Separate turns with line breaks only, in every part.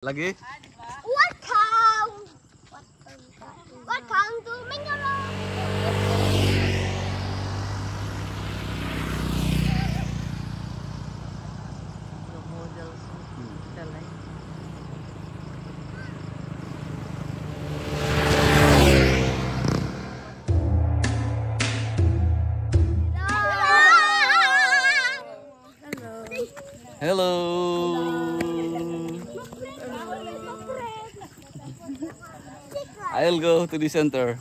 Lagi?
Welcome! Welcome to Mindoro!
Hello. I'll go to the center.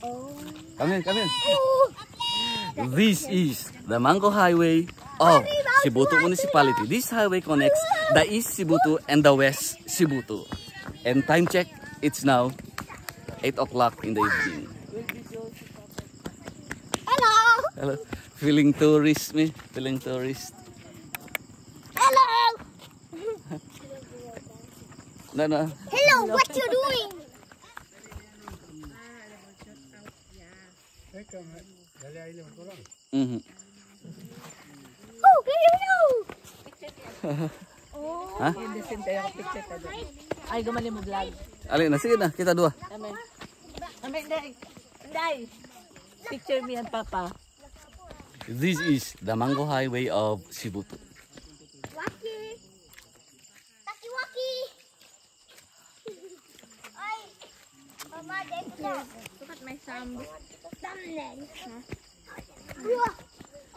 Come in, come in. This is the Mango Highway of Sibutu Municipality. This highway connects the East Sibutu and the West Sibutu. And time check, it's now 8 o'clock in the evening.
Hello!
Hello. Feeling tourist, me? Feeling tourist.
Hello!
No.
Hello, what you doing?
Mm-hmm.
Oh, hello!
Ha?
Ay, gumaling mo vlog.
Alin na, sige na, kita dua.
Amen, Day. Picture me and Papa.
This is the Mango Highway of Sibutu.
Waki! Taki-waki! Ay! Mama, look at my thumbnail.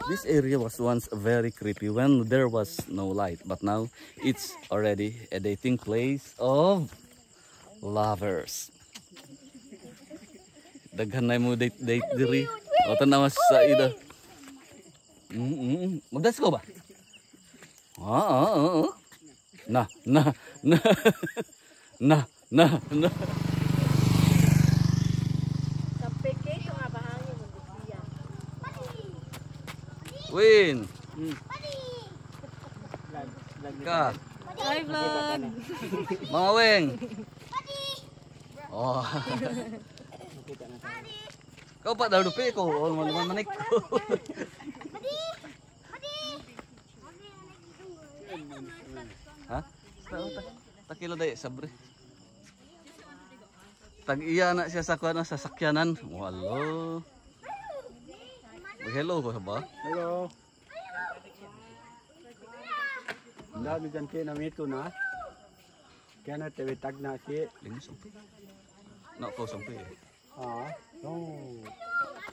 This area was once very creepy when there was no light, but now it's already a dating place of lovers. Daghan na mo date diri. O tanaw sa ida. Magdas ko ba? Na.
Sampai ke ito nga bahangin mo diya.
Win. Ka.
Hi, vlog.
Mga weng. Oh. Kau pa daw dupi ko. Oh, manik ko. Ha? Takilo day sabre. Tag-iya na siya sa kuan sa sakyanan. Wallo. Hello ko ba?
Hello. Nda mi janti na mitu na. Kena tewe tag na si.
Linis sampai. Nak ko sampai.
Ah. Oh.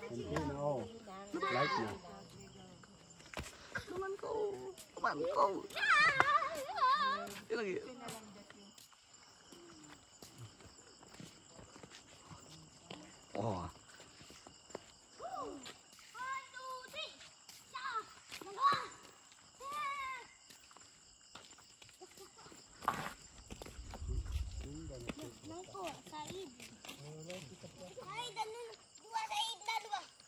Janti na oh. Like na.
Teman kau. Ini lagi. Oh.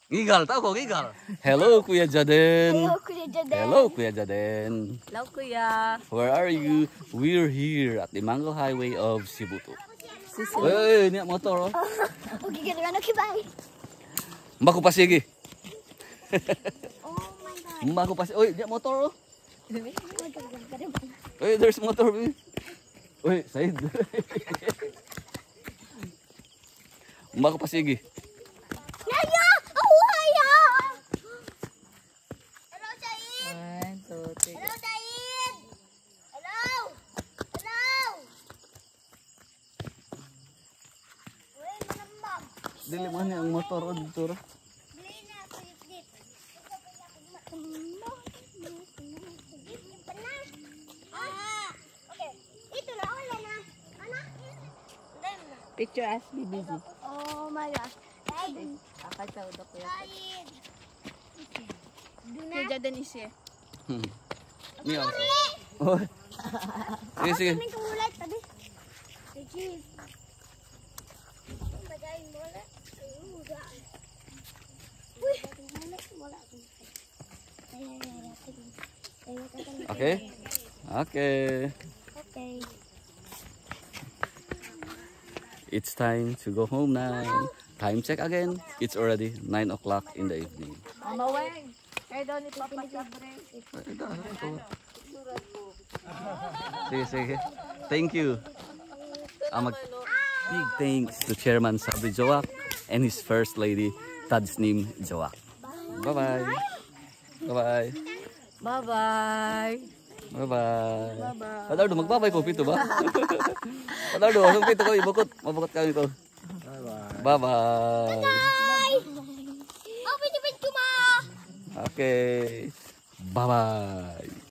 Gigal, tahu kok gigal. Hello Kuya Jaden.
Hello, Kuya Jaden.
Hello Kuya Jaden.
Hello, kuya.
Where are you? We're here at the Mango Highway of Sibutu.
Sisi.
Hey, ini motor. Oh.
Okay, gano'n na kibay.
Mbak ko pasigi.
Oh my God.
Mbak ko pasigi. Oy, ini motor. Oh. Hey, there's motor. Oy, Said. Mbak ko pasigi.
Yaya! Oh, Yaya! Hello, Said!
1, 2, 3.
Hello, Said! Hello! Hello! Uy, manambang.
Dili man ang motor dito.
Bili na ako yung dip. Okay. Ito na, wala na. Anak? Then,
Picture as busy.
oh my gosh. Said!
Akay sa udo kuya.
Said!
Kuya Jaden is here.
Ni ako. Oh. Sige, sige.
Kaming kumulat, tabi. Sige. Magayin mo na. Uy! Wala.
Okay. Okay.
Okay.
It's time to go home now. Time check again. It's already 9 o'clock in the evening.
Mama Weng. Kayo daw ni Papa Sabre.
Sige, sige. Thank you. big thanks to Chairman Sabri Joak and his First Lady, Tadsnim Joak. Bye-bye. Bye-bye.
Bye-bye.
Bye-bye. Padardo, magbabay ko, pito ba? Padardo, asong pito ko, ibukot. Mabukot kami ko. Bye-bye.
Oh, picture ma.
Okay. Bye-bye.